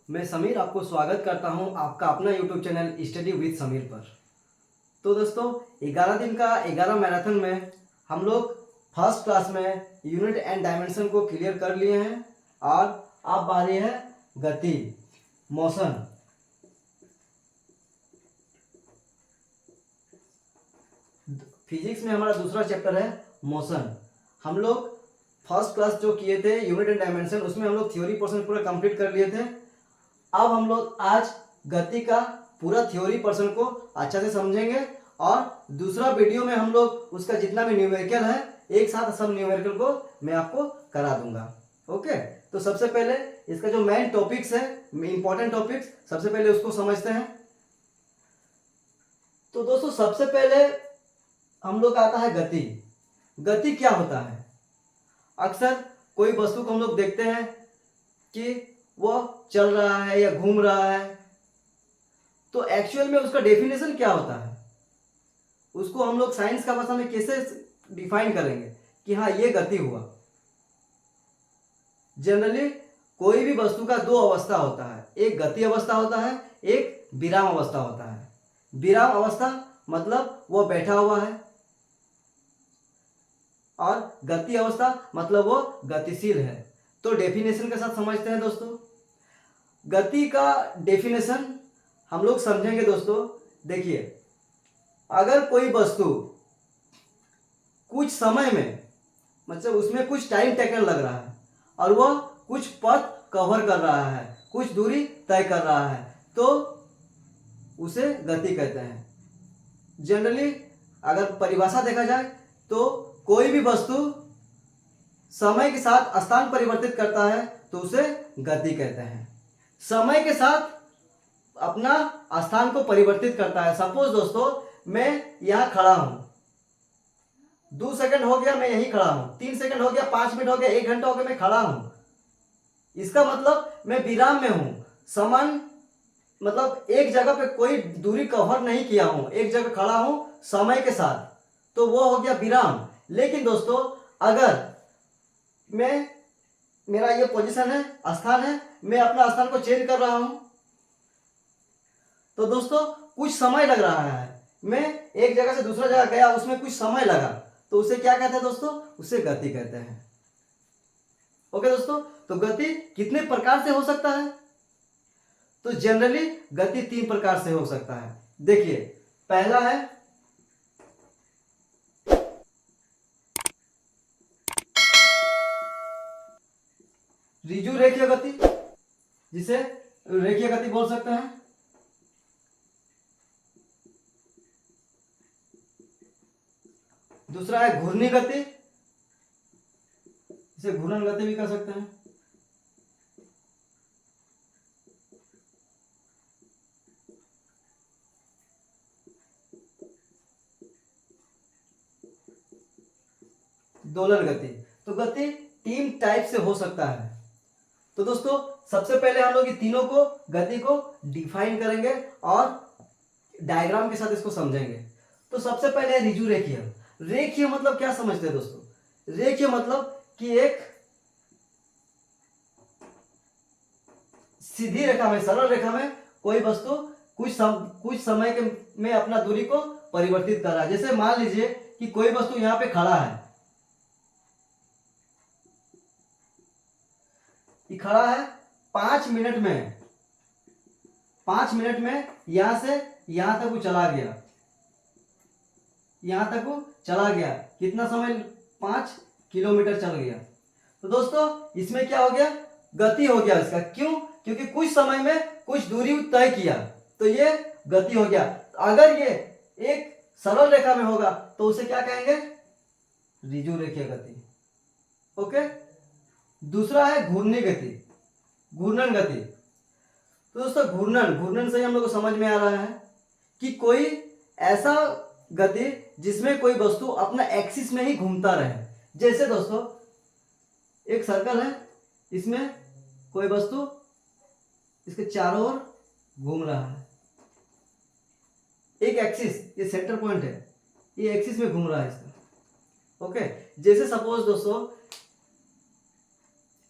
मैं समीर आपको स्वागत करता हूं आपका अपना YouTube channel study with Sameer पर। तो दोस्तों 11 दिन का 11 मैराथन में हम लोग फर्स्ट क्लास में यूनिट एंड डायमेंशन को क्लियर कर लिए हैं और अब बारी है गति, मोशन। फिजिक्स में हमारा दूसरा चैप्टर है मोशन। हम लोग फर्स्ट क्लास जो किए थे यूनिट एंड डायमेंशन, उसमें हम लोग थ्योरी पोर्शन पूरा कंप्लीट कर लिए थे। अब हम लोग आज गति का पूरा थ्योरी पोर्शन को अच्छा से समझेंगे और दूसरा वीडियो में हम लोग उसका जितना भी न्यूमेरिकल है एक साथ सब न्यूमेरिकल को मैं आपको करा दूंगा। ओके, तो सबसे पहले इसका जो मेन टॉपिक्स है, इंपॉर्टेंट टॉपिक्स, सबसे पहले उसको समझते हैं। तो दोस्तों सबसे पहले हम लोग आता है गति। गति क्या होता है? अक्सर कोई वस्तु को हम लोग देखते हैं कि वो चल रहा है या घूम रहा है, तो एक्चुअल में उसका डेफिनेशन क्या होता है, उसको हम लोग साइंस का भाषा में कैसे डिफाइन करेंगे कि हाँ ये गति हुआ। जनरली कोई भी वस्तु का दो अवस्था होता है, एक गति अवस्था होता है, एक विराम अवस्था होता है। विराम अवस्था मतलब वो बैठा हुआ है और गति अवस्था मतलब वो गतिशील है। तो डेफिनेशन के साथ समझते हैं दोस्तों। गति का डेफिनेशन हम लोग समझेंगे दोस्तों। देखिए, अगर कोई वस्तु कुछ समय में, मतलब उसमें कुछ टाइम टेकन लग रहा है और वह कुछ पथ कवर कर रहा है, कुछ दूरी तय कर रहा है, तो उसे गति कहते हैं। जनरली अगर परिभाषा देखा जाए तो कोई भी वस्तु समय के साथ स्थान परिवर्तित करता है तो उसे गति कहते हैं। समय के साथ अपना स्थान को परिवर्तित करता है। सपोज दोस्तों मैं यहां खड़ा हूं, 2 सेकंड हो गया मैं यहीं खड़ा हूं, 3 सेकंड हो गया, 5 मिनट हो गया, 1 घंटा हो गया मैं खड़ा हूं। इसका मतलब मैं विराम में हूं। समान मतलब एक जगह पे कोई दूरी कवर नहीं किया हूं, एक जगह खड़ा हूं समय के साथ, तो वो हो गया विराम। लेकिन दोस्तों अगर मैं, मेरा ये पोजीशन है, स्थान है, मैं अपना स्थान को चेंज कर रहा हूं, तो दोस्तों कुछ समय लग रहा है, मैं एक जगह से दूसरा जगह गया, उसमें कुछ समय लगा, तो उसे क्या कहते हैं दोस्तों? उसे गति कहते हैं। ओके दोस्तों, तो गति कितने प्रकार से हो सकता है? तो जनरली गति 3 प्रकार से हो सकता है। देखिए, पहला है रिजु रेखीय गति, जिसे रेखीय गति बोल सकते हैं। दूसरा है घूर्णी गति, इसे घूर्णन गति भी कह सकते हैं। दोलन गति। तो गति 3 टाइप से हो सकता है। तो दोस्तों सबसे पहले हम लोग ये तीनों को, गति को डिफाइन करेंगे और डायग्राम के साथ इसको समझेंगे। तो सबसे पहले रिजु रेखीय। रेखीय मतलब क्या समझते हैं दोस्तों? रेखीय मतलब कि एक सीधी रेखा में, सरल रेखा में कोई वस्तु कुछ समय के में अपना दूरी को परिवर्तित कर रहा है। जैसे मान लीजिए कि कोई वस्तु यहां पे खड़ा है, ये खड़ा है 5 मिनट में, 5 मिनट में यहां से यहां तक वो चला गया, यहां तक वो चला गया। कितना समय? 5 किलोमीटर चल गया। तो दोस्तों इसमें क्या हो गया? गति हो गया इसका। क्यों? क्योंकि कुछ समय में कुछ दूरी तय किया, तो ये गति हो गया। अगर ये एक सरल रेखा में होगा तो उसे क्या कहेंगे? रिजु रेखीय गति। ओके। दूसरा है घूर्णी गति, घूर्णन गति। तो दोस्तों घूर्णन से ही हम लोग को समझ में आ रहा है कि कोई ऐसा गति जिसमें कोई वस्तु अपना एक्सिस में ही घूमता रहे। जैसे दोस्तों एक सर्कल है, इसमें कोई वस्तु इसके चारों ओर घूम रहा है, एक एक्सिस, ये सेंटर पॉइंट है, ये एक्सिस में घूम रहा है इसका। ओके। जैसे सपोज दोस्तों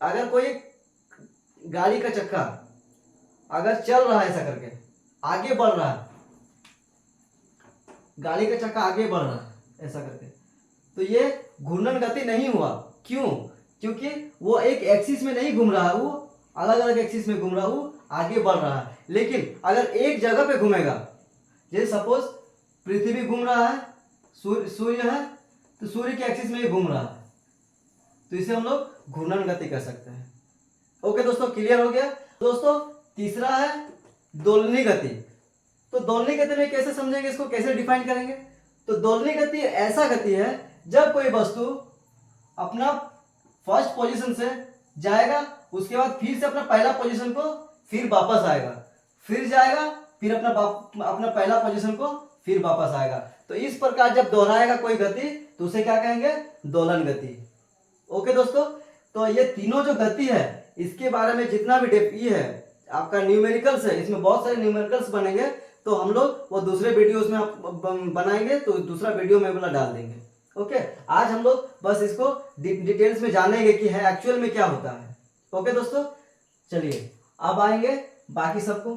अगर कोई गाड़ी का चक्का अगर चल रहा है ऐसा करके, आगे बढ़ रहा है, गाड़ी का चक्का आगे बढ़ रहा है ऐसा करके, तो ये घूर्णन गति नहीं हुआ। क्यों? क्योंकि वो एक एक्सिस में नहीं घूम रहा है, वो अलग अलग एक्सिस में घूम रहा है, वो आगे बढ़ रहा है। लेकिन अगर एक जगह पे घूमेगा, जैसे सपोज पृथ्वी घूम रहा है, सूर्य है, तो सूर्य के एक्सिस में ही घूम रहा है, तो इसे हम लोग घूर्णन गति कह सकते हैं। ओके दोस्तों, क्लियर हो गया। दोस्तों तीसरा है दोलनी गति। तो दोलनी गति में कैसे समझेंगे, इसको कैसे डिफाइन करेंगे? तो दोलनी गति ऐसा गति है जब कोई वस्तु अपना फर्स्ट पोजीशन से जाएगा, उसके बाद फिर से अपना पहला पोजीशन को फिर वापस आएगा, फिर जाएगा, फिर अपना पहला पोजीशन को फिर वापस आएगा। तो इस प्रकार जब दोहराएगा कोई गति तो उसे क्या कहेंगे? दोलन गति। ओके दोस्तों, तो ये तीनों जो गति है इसके बारे में जितना भी ये है आपका न्यूमेरिकल्स है, इसमें बहुत सारे न्यूमेरिकल्स बनेंगे, तो हम लोग वो दूसरे वीडियोस में आप बनाएंगे, तो दूसरा वीडियो में वाला डाल देंगे। ओके, आज हम लोग बस इसको डिटेल्स में जानेंगे कि है एक्चुअल में क्या होता है। ओके दोस्तों, चलिए अब आएंगे बाकी सबको।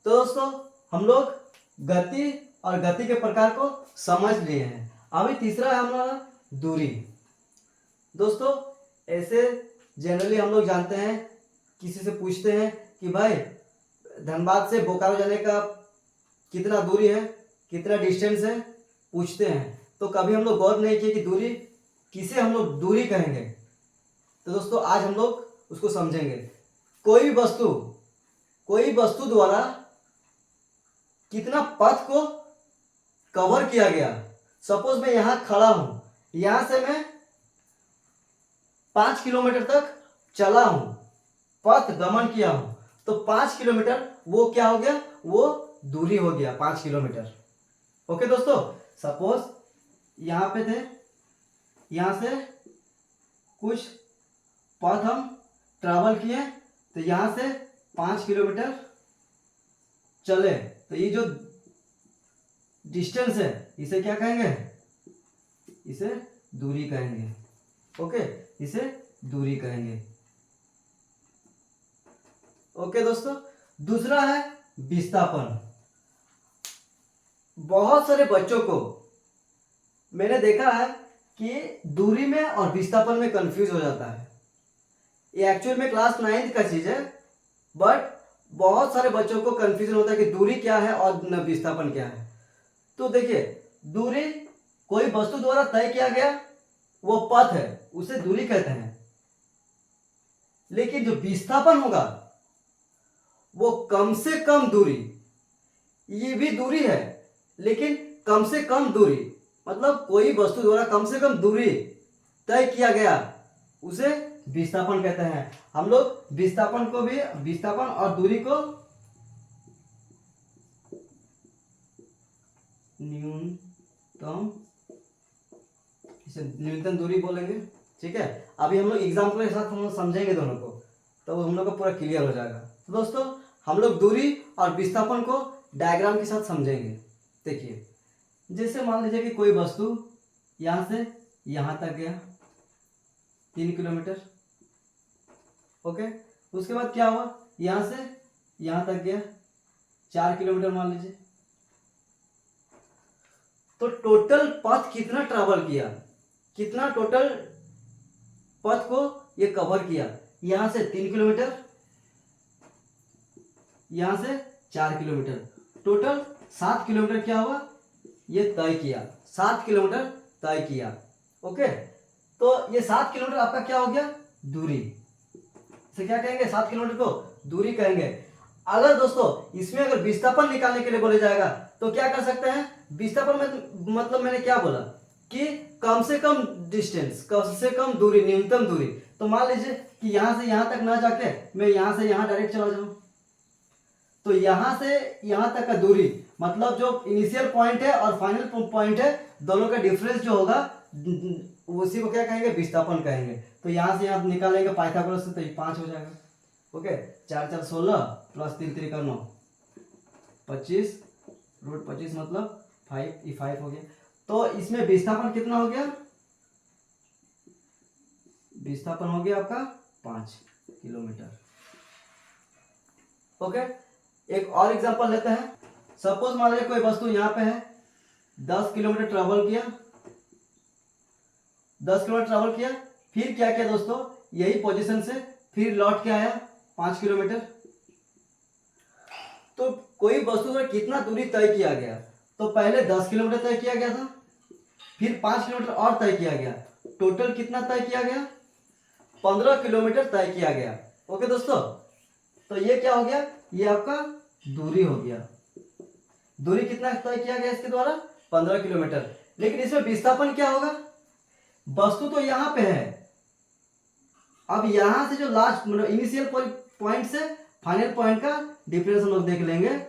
तो दोस्तों हम लोग गति और गति के प्रकार को समझ लिए हैं। अभी तीसरा है हमारा दूरी। दोस्तों ऐसे जनरली हम लोग जानते हैं, किसी से पूछते हैं कि भाई धनबाद से बोकारो जाने का कितना दूरी है, कितना डिस्टेंस है, पूछते हैं, तो कभी हम लोग गौर नहीं किए कि दूरी किसे हम लोग दूरी कहेंगे। तो दोस्तों आज हम लोग उसको समझेंगे। कोई वस्तु द्वारा कितना पथ को कवर किया गया। सपोज मैं यहां खड़ा हूं, यहां से मैं 5 किलोमीटर तक चला हूं, पथ गमन किया हूं, तो 5 किलोमीटर वो क्या हो गया? वो दूरी हो गया 5 किलोमीटर। ओके दोस्तों, सपोज यहां पे थे, यहां से कुछ पथ हम ट्रैवल किए, तो यहां से 5 किलोमीटर चले, तो ये जो डिस्टेंस है इसे क्या कहेंगे? इसे दूरी कहेंगे। ओके, इसे दूरी कहेंगे। ओके दोस्तों, दूसरा है विस्थापन। बहुत सारे बच्चों को मैंने देखा है कि दूरी में और विस्थापन में कंफ्यूज हो जाता है। ये एक्चुअल में क्लास 9th का चीज है, बट बहुत सारे बच्चों को कंफ्यूजन होता है कि दूरी क्या है और विस्थापन क्या है। तो देखिए, दूरी कोई वस्तु द्वारा तय किया गया वो पथ है, उसे दूरी कहते हैं। लेकिन जो विस्थापन होगा वो कम से कम दूरी, ये भी दूरी है लेकिन कम से कम दूरी, मतलब कोई वस्तु द्वारा कम से कम दूरी तय किया गया उसे विस्थापन कहते हैं। हम लोग विस्थापन को भी, विस्थापन और दूरी को न्यूनतम दूरी बोलेंगे। ठीक है, अभी हम लोग एग्जाम्पल के साथ हम लोग समझेंगे दोनों को, तो हम लोग को पूरा क्लियर हो जाएगा। तो दोस्तों हम लोग दूरी और विस्थापन को डायग्राम के साथ समझेंगे। देखिए, जैसे मान लीजिए कि कोई वस्तु यहाँ से यहाँ तक गया 3 किलोमीटर। ओके, उसके बाद क्या हुआ? यहाँ से यहाँ तक गया 4 किलोमीटर मान लीजिए। तो टोटल पथ कितना ट्रैवल किया, कितना टोटल पथ को ये कवर किया? यहां से 3 किलोमीटर, यहां से 4 किलोमीटर, टोटल 7 किलोमीटर क्या हुआ? ये तय किया, 7 किलोमीटर तय किया। ओके, तो ये 7 किलोमीटर आपका क्या हो गया? दूरी। इसे क्या कहेंगे? 7 किलोमीटर को दूरी कहेंगे। अगर दोस्तों इसमें अगर विस्थापन निकालने के लिए बोले जाएगा तो क्या कर सकते हैं? विस्थापन में मतलब मैंने क्या बोला कि कम से कम डिस्टेंस, कम से कम दूरी, न्यूनतम दूरी। तो मान लीजिए कि यहां से यहां तक ना जाके मैं यहां से यहां डायरेक्ट चला जाऊं, तो यहां से यहां तक का दूरी मतलब जो इनिशियल पॉइंट है और फाइनल पॉइंट है, दोनों का डिफरेंस जो होगा उसी को क्या कहेंगे? विस्थापन कहेंगे। तो यहां से यहां निकालेंगे पाइथागोरस से, तो ये 5 हो जाएगा। ओके, 4 4 16 प्लस 3 3 9 25, रूट 25 मतलब 5, ये 5 हो गया। तो इसमें विस्थापन कितना हो गया? विस्थापन हो गया आपका 5 किलोमीटर। ओके, एक और एग्जांपल लेते हैं। सपोज मान लीजिए कोई वस्तु यहाँ पे है, 10 किलोमीटर ट्रेवल किया, 10 किलोमीटर ट्रेवल किया, फिर क्या किया दोस्तों, यही पोजीशन से फिर लौट के आया 5 किलोमीटर। तो कोई वस्तु पर कितना दूरी तय किया गया, तो पहले 10 किलोमीटर तय किया गया था, फिर 5 किलोमीटर और तय किया गया, टोटल कितना तय किया गया, 15 किलोमीटर तय किया गया। ओके दोस्तों, तो ये क्या हो गया, ये आपका दूरी हो गया। दूरी कितना तय किया गया इसके द्वारा, 15 किलोमीटर। लेकिन इसमें विस्थापन क्या होगा, वस्तु तो यहां पे है, अब यहां से जो लास्ट मतलब इनिशियल पॉइंट से फाइनल पॉइंट का डिफरेंस हम लोग देख लेंगे।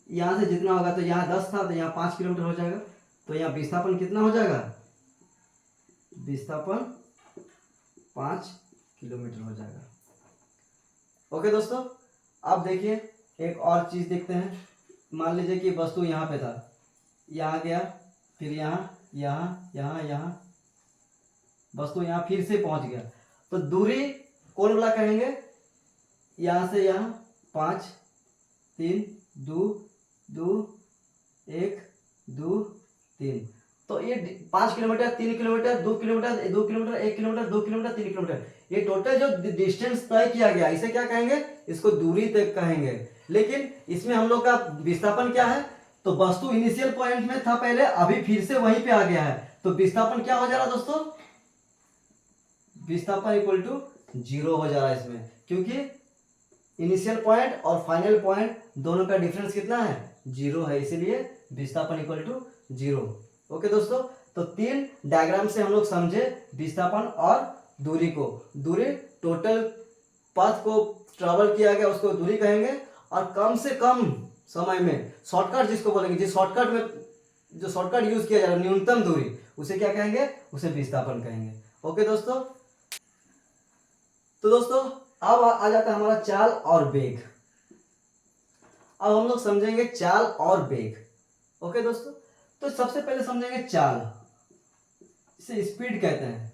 यहां से जितना होगा, तो यहाँ 10 था तो यहाँ 5 किलोमीटर हो जाएगा, तो यहाँ विस्थापन कितना हो जाएगा, विस्थापन 5 किलोमीटर हो जाएगा। ओके दोस्तों, अब देखिए एक और चीज देखते हैं। मान लीजिए कि वस्तु यहाँ पे था, यहाँ गया, फिर यहाँ यहाँ यहाँ यहाँ, वस्तु यहाँ फिर से पहुंच गया, तो दूरी कौन वाला कहेंगे, यहाँ से यहाँ 5 3 2 2 1 2 3, तो ये 5 kilometre, 3 kilometre, 2 kilometre, 2 kilometre, 1 kilometre, 2 kilometre, 3 kilometre, ये टोटल जो डिस्टेंस तय किया गया, इसे क्या कहेंगे, इसको दूरी तय कहेंगे। लेकिन इसमें हम लोग का विस्थापन क्या है, तो वस्तु इनिशियल पॉइंट में था पहले, अभी फिर से वहीं पे आ गया है, तो विस्थापन क्या हो जा रहा है दोस्तों, विस्थापन इक्वल टू 0 हो जा रहा है इसमें, क्योंकि इनिशियल पॉइंट और फाइनल पॉइंट दोनों का डिफरेंस कितना है, 0 है, इसीलिए विस्थापन इक्वल टू 0। ओके दोस्तों, तो 3 डायग्राम से हम लोग समझे विस्थापन और दूरी को। दूरी टोटल पथ को ट्रेवल किया गया उसको दूरी कहेंगे, और कम से कम समय में शॉर्टकट जिसको बोलेंगे, जिस शॉर्टकट में जो शॉर्टकट यूज किया जा रहा है, न्यूनतम दूरी, उसे क्या कहेंगे, उसे विस्थापन कहेंगे। ओके दोस्तों, तो दोस्तों अब आ जाता है हमारा चाल और वेग। अब हम लोग समझेंगे चाल और वेग। ओके दोस्तों, तो सबसे पहले समझेंगे चाल, इसे स्पीड कहते हैं।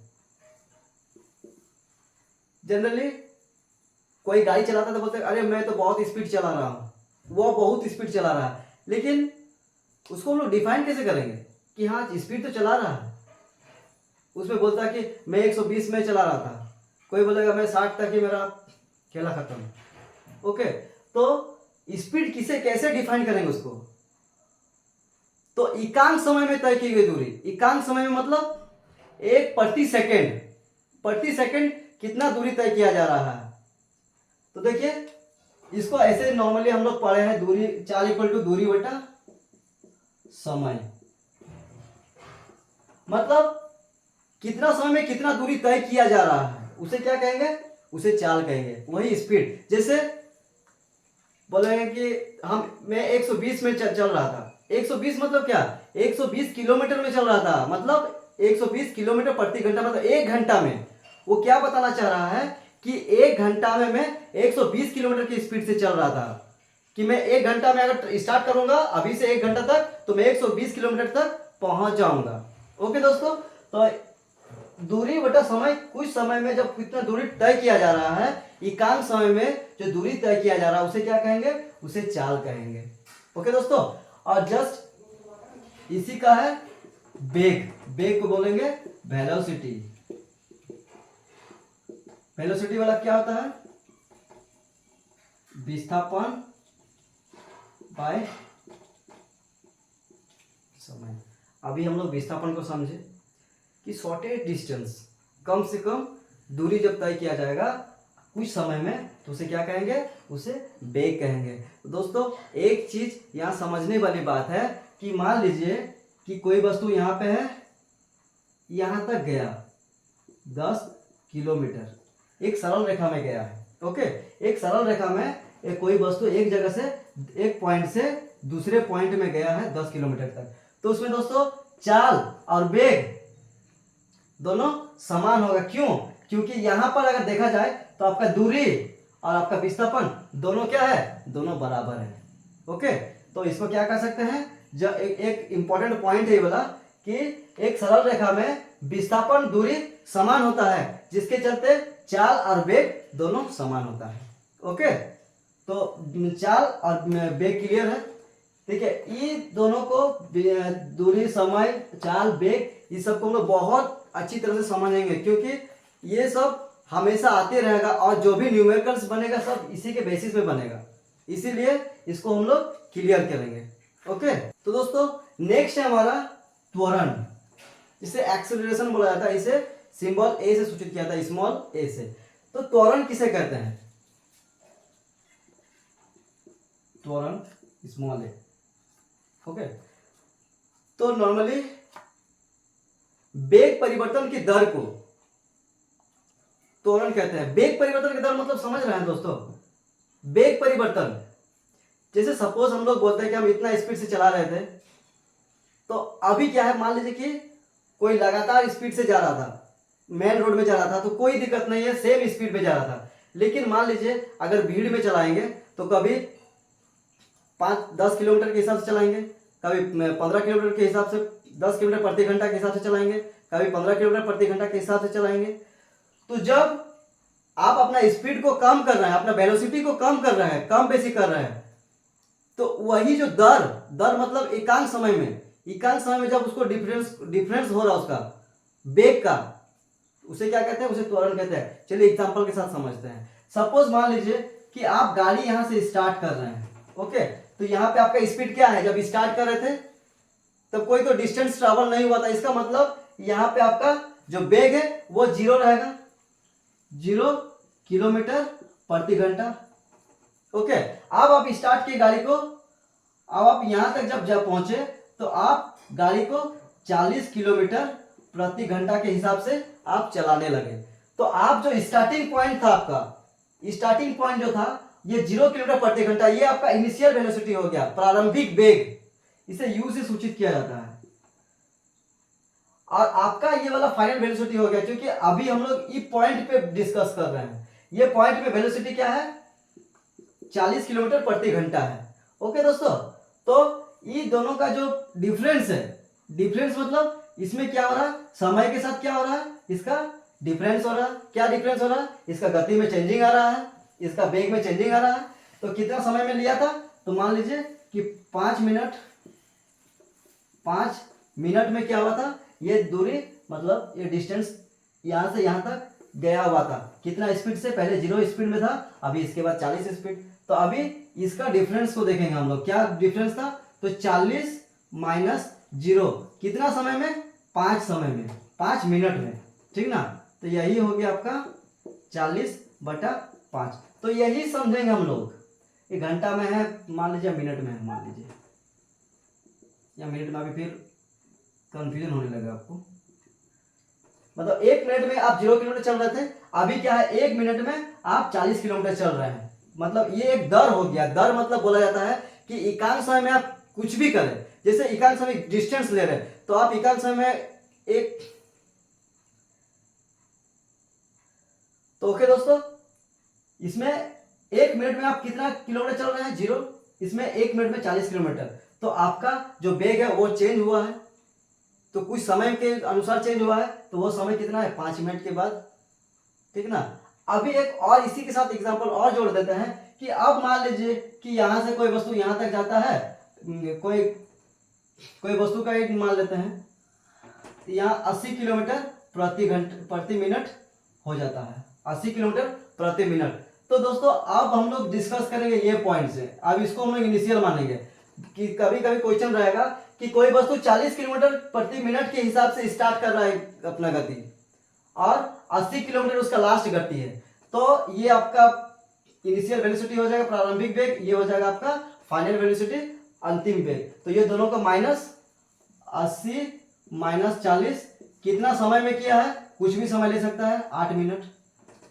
जनरली कोई गाड़ी चलाता है तो बोलते हैं अरे मैं तो बहुत स्पीड चला रहा हूँ, वो बहुत स्पीड चला रहा है, लेकिन उसको हम लोग डिफाइन कैसे करेंगे कि हाँ स्पीड तो चला रहा है। उसमें बोलता है कि मैं 120 में चला रहा था, कोई बोलेगा मैं 60 तक ही मेरा खेला खत्म। ओके, तो स्पीड किसे कैसे डिफाइन करेंगे उसको, तो एकांक समय में तय की गई दूरी। एकांक समय में मतलब 1 प्रति सेकंड कितना दूरी तय किया जा रहा है। तो देखिए इसको ऐसे नॉर्मली हम लोग पढ़े हैं, दूरी चाल इक्वल टू दूरी बटा समय, मतलब कितना समय में कितना दूरी तय किया जा रहा है, उसे क्या कहेंगे, उसे चाल कहेंगे। वही स्पीड, जैसे बोलेंगे कि मैं 120 में चल रहा था, 120 मतलब क्या, 120 किलोमीटर में चल रहा था, मतलब 120 किलोमीटर प्रति घंटा, मतलब 1 घंटा में। वो क्या बताना चाह रहा है कि 1 घंटा में मैं 120 किलोमीटर की स्पीड से चल रहा था, कि मैं 1 घंटा में अगर स्टार्ट करूंगा अभी से 1 घंटा तक, तो मैं 120 किलोमीटर तक पहुंच जाऊंगा। ओके दोस्तों, तो दूरी बटा समय, कुछ समय में जब कितना दूरी तय किया जा रहा है, एकांक समय में जो दूरी तय किया जा रहा है उसे क्या कहेंगे, उसे चाल कहेंगे। ओके दोस्तों, और जस्ट इसी का है वेग। वेग को बोलेंगे वेलोसिटी। वेलोसिटी वाला क्या होता है, विस्थापन बाय समय। अभी हम लोग विस्थापन को समझे कि शॉर्टेज डिस्टेंस, कम से कम दूरी जब तय किया जाएगा कुछ समय में, तो उसे क्या कहेंगे, उसे वेग कहेंगे। तो दोस्तों एक चीज यहाँ समझने वाली बात है कि मान लीजिए कि कोई वस्तु यहाँ पे है, यहाँ तक गया 10 किलोमीटर, एक सरल रेखा में गया है। ओके, एक सरल रेखा में एक कोई वस्तु एक जगह से, एक पॉइंट से दूसरे पॉइंट में गया है 10 किलोमीटर तक, तो उसमें दोस्तों चाल और वेग दोनों समान होगा। क्यों, क्योंकि यहां पर अगर देखा जाए तो आपका दूरी और आपका विस्थापन दोनों क्या है, दोनों बराबर है। ओके, तो इसको क्या कर सकते हैं, जब एक इंपॉर्टेंट पॉइंट है ये वाला कि एक सरल रेखा में विस्थापन दूरी समान होता है, जिसके चलते चाल और वेग दोनों समान होता है। ओके, तो चाल और बेग क्लियर है, ठीक है। ये दोनों को दूरी, समय, चाल, बेग, ये सब को हम लोग बहुत अच्छी तरह से समझेंगे, क्योंकि ये सब हमेशा आते रहेगा और जो भी न्यूमेरिकल्स बनेगा सब इसी के बेसिस पे बनेगा, इसीलिए इसको हम लोग क्लियर करेंगे। ओके, तो दोस्तों नेक्स्ट है हमारा त्वरण, जिसे एक्सेलरेशन बोला जाता है। इसे सिंबल ए से सूचित किया था, स्मॉल ए से। तो त्वरण किसे कहते हैं? त्वरण स्मॉल ए। ओके, तो नॉर्मली वेग परिवर्तन की दर को त्वरण कहते हैं। वेग परिवर्तन की दर मतलब समझ रहे हैं दोस्तों? वेग परिवर्तन, जैसे सपोज हम लोग बोलते हैं कि हम इतना स्पीड से चला रहे थे, तो अभी क्या है, मान लीजिए कि कोई लगातार स्पीड से जा रहा था, मेन रोड में जा रहा था, तो कोई दिक्कत नहीं है, सेम स्पीड पे जा रहा था। लेकिन मान लीजिए अगर भीड़ में चलाएंगे तो कभी 5-10 किलोमीटर के हिसाब से चलाएंगे, कभी 15 किलोमीटर के हिसाब से, 10 किलोमीटर प्रति घंटा के हिसाब से चलाएंगे, कभी 15 किलोमीटर प्रति घंटा के हिसाब से चलाएंगे। तो जब आप अपना स्पीड को कम कर रहे हैं, अपना वेलोसिटी को कम कर रहे हैं, कम बेसी कर रहे हैं, तो वही जो दर मतलब एकांक समय में जब उसको डिफरेंस हो रहा है उसका वेग का, उसे क्या कहते हैं? उसे त्वरण कहते हैं। चलिए एग्जांपल के साथ समझते हैं। सपोज मान लीजिए कि आप गाड़ी यहां से स्टार्ट कर रहे हैं, ओके, तो यहाँ पे आपका स्पीड क्या है? जब स्टार्ट कर रहे थे तब कोई तो डिस्टेंस ट्रेवल नहीं हुआ था, इसका मतलब यहाँ पे आपका जो वेग है वो 0 रहेगा, 0 किलोमीटर प्रति घंटा। ओके, अब आप स्टार्ट किए गाड़ी को, अब आप यहां तक जब पहुंचे तो आप गाड़ी को 40 किलोमीटर प्रति घंटा के हिसाब से आप चलाने लगे। तो आप जो स्टार्टिंग पॉइंट था, आपका स्टार्टिंग पॉइंट जो था ये 0 किलोमीटर प्रति घंटा, ये आपका इनिशियल वेलोसिटी हो गया, प्रारंभिक वेग, इसे यू से सूचित किया जाता है। और आपका ये वाला फाइनल वेलोसिटी हो गया, क्योंकि अभी हम लोग ये पॉइंट पे डिस्कस कर रहे हैं। ये पॉइंट पे वेलोसिटी क्या है? 40 किलोमीटर प्रति घंटा है। ओके दोस्तों, तो ये दोनों का जो डिफरेंस है, डिफरेंस मतलब इसमें क्या हो रहा है, समय के साथ क्या हो रहा है, इसका डिफरेंस हो रहा है। क्या डिफरेंस हो रहा है? इसका गति में चेंजिंग आ रहा है, इसका वेग में चेंजिंग आ रहा है। तो कितना समय में लिया था? तो मान लीजिए कि 5 मिनट में क्या हुआ था, ये दूरी मतलब ये डिस्टेंस यहां से यहां तक गया हुआ था। कितना स्पीड से? पहले 0 स्पीड में था, अभी इसके बाद 40 स्पीड। तो अभी इसका डिफरेंस को देखेंगे हम लोग, क्या डिफरेंस था? तो 40 माइनस 0 कितना समय में? 5 समय में, 5 मिनट में, ठीक ना। तो यही हो गया आपका 40/5। तो यही समझेंगे हम लोग। एक घंटा में है, मान लीजिए मिनट में है, मान लीजिए, या मिनट में, अभी फिर कंफ्यूजन होने लगा आपको। मतलब 1 मिनट में आप 0 किलोमीटर चल रहे थे, अभी क्या है 1 मिनट में आप 40 किलोमीटर चल रहे हैं। मतलब ये एक दर हो गया। दर मतलब बोला जाता है कि एकांक समय में आप कुछ भी करें, जैसे एकांक समय डिस्टेंस ले रहे हैं, तो आप एकांक समय में एक, तो ओके दोस्तों, इसमें 1 मिनट में आप कितना किलोमीटर चल रहे हैं? 0। इसमें 1 मिनट में 40 किलोमीटर। तो आपका जो वेग है वो चेंज हुआ है, तो कुछ समय के अनुसार चेंज हुआ है। तो वो समय कितना है? 5 मिनट के बाद, ठीक ना। अभी एक और इसी के साथ एग्जांपल और जोड़ देते हैं कि अब मान लीजिए कि यहां से कोई वस्तु यहां तक जाता है, कोई वस्तु का एक मान लेते हैं, यहाँ 80 किलोमीटर प्रति मिनट हो जाता है, 80 किलोमीटर प्रति मिनट। तो दोस्तों अब हम लोग डिस्कस करेंगे ये पॉइंट से। अब इसको हम लोग इनिशियल मानेंगे कि कभी कभी क्वेश्चन रहेगा कि कोई वस्तु 40 किलोमीटर प्रति मिनट के हिसाब से स्टार्ट कर रहा है अपना गति, और 80 किलोमीटर उसका लास्ट गति है। तो ये आपका इनिशियल वेलोसिटी हो जाएगा, प्रारंभिक वेग, ये हो जाएगा आपका फाइनल वेलोसिटी, अंतिम वेग। तो ये दोनों का माइनस 80 माइनस 40 कितना समय में किया है? कुछ भी समय ले सकता है, 8 मिनट।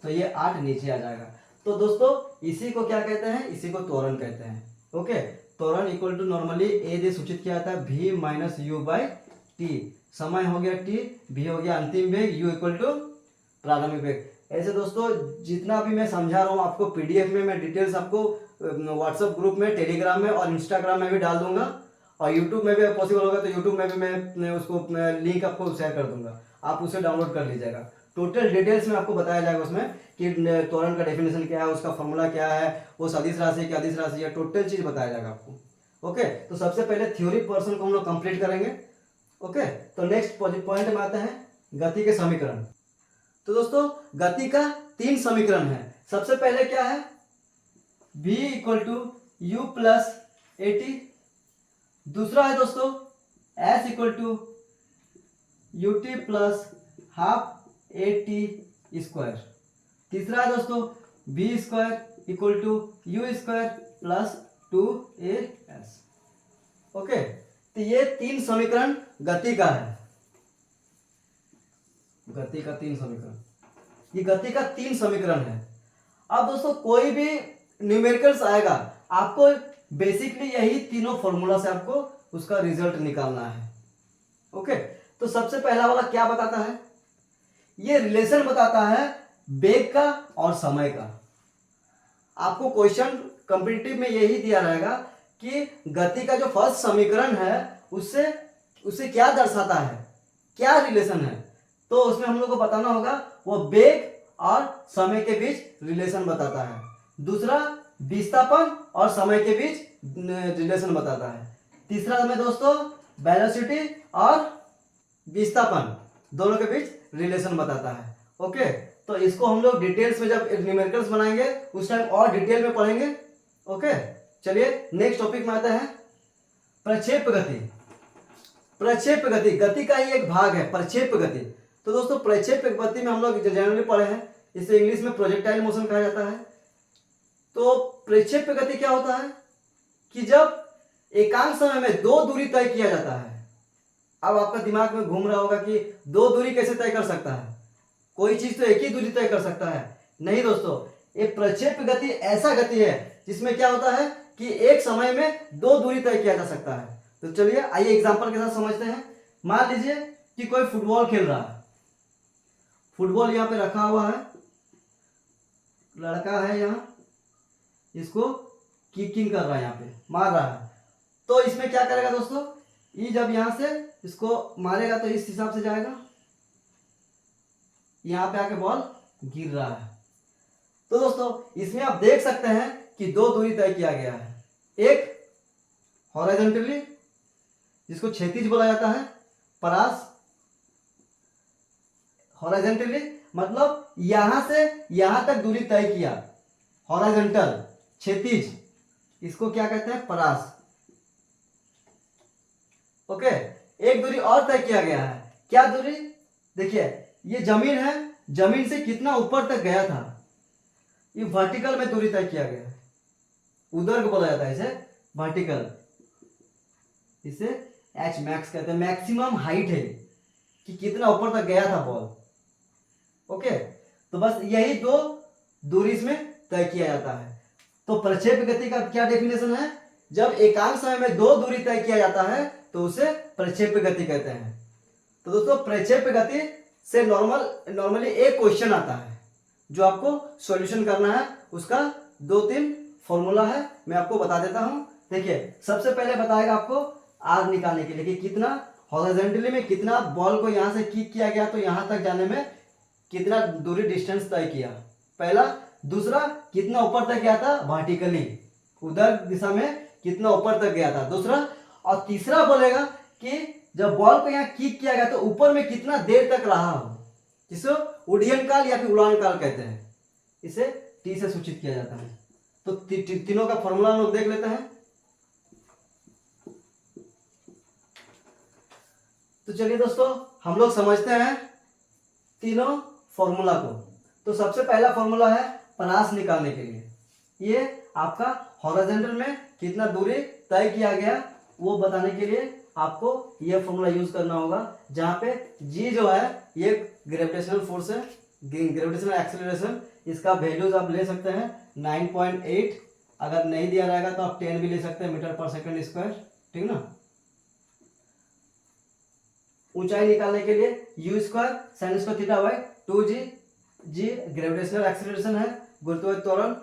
तो ये 8 नीचे आ जाएगा। तो दोस्तों इसी को क्या कहते हैं? इसी को त्वरण कहते हैं। ओके, त्वरण इक्वल टू नॉर्मली ए से सूचित किया जाता है v minus you by T. समय हो गया t, v हो गया अंतिम वेग, u इक्वल टू प्रारंभिक वेग। ऐसे दोस्तों जितना भी मैं समझा रहा हूँ आपको पीडीएफ में मैं डिटेल्स आपको व्हाट्सएप ग्रुप में, टेलीग्राम में और इंस्टाग्राम में भी डाल दूंगा, और यूट्यूब में भी पॉसिबल होगा तो यूट्यूब में भी मैं उसको लिंक आपको शेयर कर दूंगा, आप उसे डाउनलोड कर लीजिएगा। टोटल डिटेल्स में आपको बताया जाएगा उसमें कि त्वरण का डेफिनेशन क्या है, उसका फॉर्मूला क्या है, वो सदिश राशि क्या अदिश राशि है, टोटल चीज बताया जाएगा आपको। ओके, तो सबसे पहले थ्योरी पोर्शन को हम लोग कंप्लीट करेंगे। ओके, तो नेक्स्ट पॉइंट में आते हैं गति के समीकरण। तो दोस्तों गति का 3 समीकरण है। सबसे पहले क्या है, v equal to u plus a t. दूसरा है दोस्तों s equal to u t plus half a t square. तीसरा है दोस्तों v square equal to u square plus 2as। Okay, तो ये 3 समीकरण गति का है, गति का 3 समीकरण, ये गति का 3 समीकरण है। अब दोस्तों कोई भी न्यूमेरिकल्स आएगा, आपको बेसिकली यही तीनों फॉर्मूला से आपको उसका रिजल्ट निकालना है। ओके, तो सबसे पहला वाला क्या बताता है, ये रिलेशन बताता है वेग का और समय का। आपको क्वेश्चन कॉम्पिटिटिव में यही दिया रहेगा कि गति का जो फर्स्ट समीकरण है उससे क्या दर्शाता है, क्या रिलेशन है, तो उसमें हम लोग को बताना होगा वो वेग और समय के बीच रिलेशन बताता है। दूसरा विस्थापन और समय के बीच रिलेशन बताता है। तीसरा में दोस्तों वेलोसिटी और विस्थापन दोनों के बीच रिलेशन बताता है। ओके, तो इसको हम लोग डिटेल्स में जब न्यूमेरिकल्स बनाएंगे उस टाइम और डिटेल में पढ़ेंगे। ओके, चलिए नेक्स्ट टॉपिक में आते हैं प्रक्षेप गति। प्रक्षेप गति गति का ही एक भाग है प्रक्षेप गति। तो दोस्तों प्रक्षेप गति में हम लोग जनरली पढ़े हैं, इसे इंग्लिश में प्रोजेक्टाइल मोशन कहा जाता है। तो प्रक्षेप गति क्या होता है कि जब एकांक समय में 2 दूरी तय किया जाता है। अब आपका दिमाग में घूम रहा होगा कि 2 दूरी कैसे तय कर सकता है, कोई चीज तो एक ही दूरी तय कर सकता है। नहीं दोस्तों, ये प्रक्षेप गति ऐसा गति है जिसमें क्या होता है कि एक समय में 2 दूरी तय किया जा सकता है। तो चलिए आइए एग्जांपल के साथ समझते हैं। मान लीजिए कि कोई फुटबॉल खेल रहा है, फुटबॉल यहाँ पे रखा हुआ है, लड़का है यहाँ, इसको किकिंग कर रहा है, यहाँ पे मार रहा है। तो इसमें क्या करेगा दोस्तों, ये जब यहाँ से इसको मारेगा तो इस हिसाब से जाएगा, यहाँ पे आके बॉल गिर रहा है। तो दोस्तों इसमें आप देख सकते हैं कि 2 दूरी तय किया गया है, एक हॉरिजॉन्टली जिसको क्षैतिज बोला जाता है, परास हॉरिजॉन्टली मतलब यहां से यहां तक दूरी तय किया, हॉरिजॉन्टल क्षैतिज, इसको क्या कहते हैं परास। ओके, एक दूरी और तय किया गया है, क्या दूरी, देखिए ये जमीन है, जमीन से कितना ऊपर तक गया था, ये वर्टिकल में दूरी तय किया गया है, उदर्ग बोला जाता है इसे, वर्टिकल, इसे एच मैक्स कहते हैं, मैक्सिमम हाइट है कि कितना ऊपर तक गया था बॉल। ओके, तो बस यही 2 दूरी इसमें तय किया जाता है। तो प्रक्षेप गति का क्या डेफिनेशन है, जब एकांक समय में 2 दूरी तय किया जाता है तो उसे प्रक्षेप गति कहते हैं। तो दोस्तों प्रक्षेप गति से नॉर्मली एक क्वेश्चन आता है जो आपको सॉल्यूशन करना है, उसका 2-3 फॉर्मूला है, मैं आपको बता देता हूं। देखिए सबसे पहले बताएगा आपको आर निकालने के लिए कि कितना हॉरिजॉन्टली में कितना बॉल को यहां से किक किया गया, तो यहां तक जाने में कितना दूरी डिस्टेंस तय किया, पहला। दूसरा कितना ऊपर तक गया था वर्टिकली, उधर दिशा में कितना ऊपर तक गया था, दूसरा। और तीसरा बोलेगा कि जब बॉल को यहाँ किक किया गया तो ऊपर में कितना देर तक रहा हो, जिसे उड्डयन काल या फिर उड़ान काल कहते हैं, इसे टी से सूचित किया जाता है। तो तीनों का फॉर्मूला हम लोग देख लेते हैं। तो चलिए दोस्तों हम लोग समझते हैं तीनों फॉर्मूला को। तो सबसे पहला फॉर्मूला है परास निकालने के लिए, ये आपका हॉरिजॉन्टल में कितना दूरी तय किया गया वो बताने के लिए आपको ये फॉर्मूला यूज करना होगा, जहां पे जी जो है ये ग्रेविटेशनल फोर्स है, ग्रेविटेशनल एक्सेलरेशन, इसका वैल्यूज आप ले सकते हैं 9.8, अगर नहीं दिया रहेगा तो आप 10 भी ले सकते हैं मीटर पर सेकंड स्क्वायर, ठीक ना। ऊंचाई निकालने के लिए u square sine square theta by 2g, g gravitational acceleration है, गुरुत्वाकर्षण त्वरण,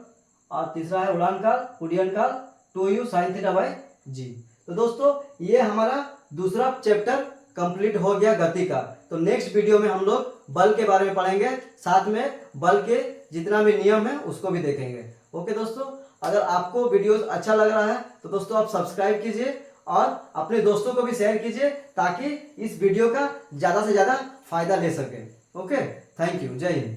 और तीसरा है उड्डयन काल 2u साइन थीटा बाई जी। तो दोस्तों ये हमारा दूसरा चैप्टर कंप्लीट हो गया गति का। तो नेक्स्ट वीडियो में हम लोग बल के बारे में पढ़ेंगे, साथ में बल के जितना भी नियम है उसको भी देखेंगे। ओके दोस्तों, अगर आपको वीडियोस अच्छा लग रहा है तो दोस्तों आप सब्सक्राइब कीजिए और अपने दोस्तों को भी शेयर कीजिए ताकि इस वीडियो का ज़्यादा से ज़्यादा फायदा ले सके। ओके, थैंक यू, जय हिंद।